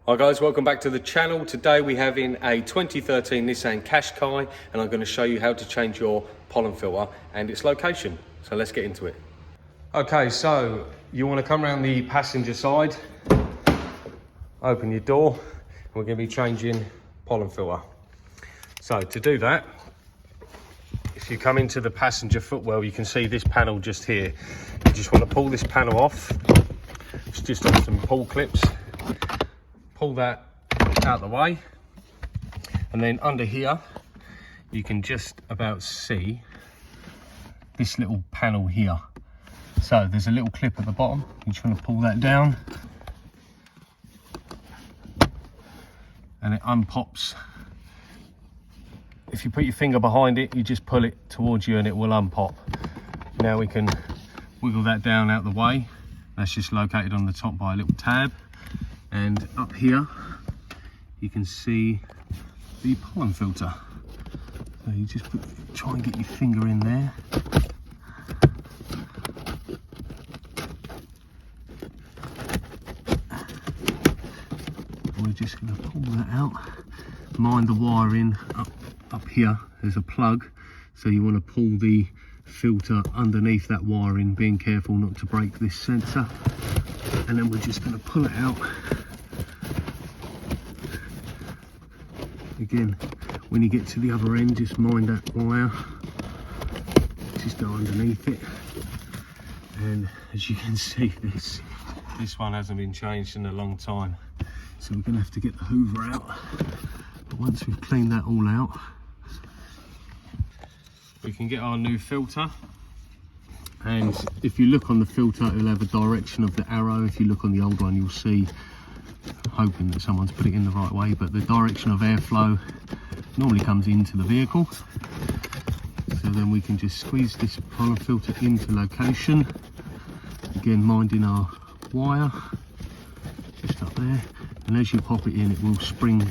Hi guys, welcome back to the channel. Today we have in a 2013 Nissan Qashqai and I'm going to show you how to change your pollen filter and its location. So let's get into it. Okay, so you want to come around the passenger side, open your door, and we're going to be changing pollen filter. So to do that, if you come into the passenger footwell, you can see this panel just here. You just want to pull this panel off. It's just on some pull clips. Pull that out the way, and then under here you can just about see this little panel here. So there's a little clip at the bottom. You just want to pull that down and it unpops. If you put your finger behind it, you just pull it towards you and it will unpop. Now we can wiggle that down out the way. That's just located on the top by a little tab. And up here, you can see the pollen filter. So you just try and get your finger in there. We're just going to pull that out. Mind the wiring up here. There's a plug, so you want to pull the filter underneath that wiring, being careful not to break this sensor. And then we're just going to pull it out. Again, when you get to the other end, just mind that wire, just go underneath it. And as you can see, this one hasn't been changed in a long time, so we're going to have to get the hoover out. But once we've cleaned that all out, we can get our new filter. And if you look on the filter, it'll have a direction of the arrow. If you look on the old one, you'll see, hoping that someone's put it in the right way, but the direction of airflow normally comes into the vehicle. So then we can just squeeze this pollen filter into location. Again, minding our wire, just up there. And as you pop it in, it will spring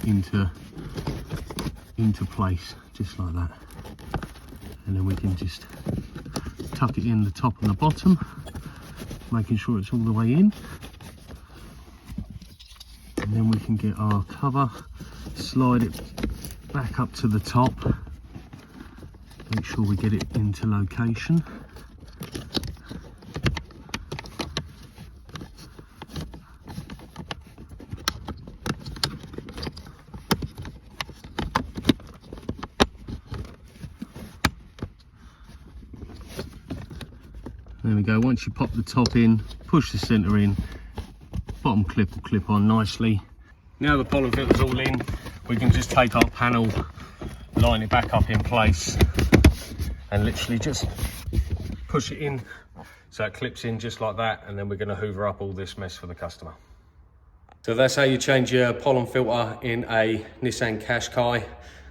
into place, just like that. And then we can just tuck it in the top and the bottom, making sure it's all the way in. And then we can get our cover, slide it back up to the top, make sure we get it into location. There we go. Once you pop the top in, push the centre in, bottom clip will clip on nicely. Now the pollen filter's all in, we can just take our panel, line it back up in place, and literally just push it in so it clips in just like that, and then we're going to hoover up all this mess for the customer. So that's how you change your pollen filter in a Nissan Qashqai.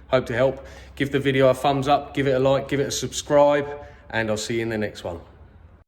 Hope to help. Give the video a thumbs up, give it a like, give it a subscribe, and I'll see you in the next one.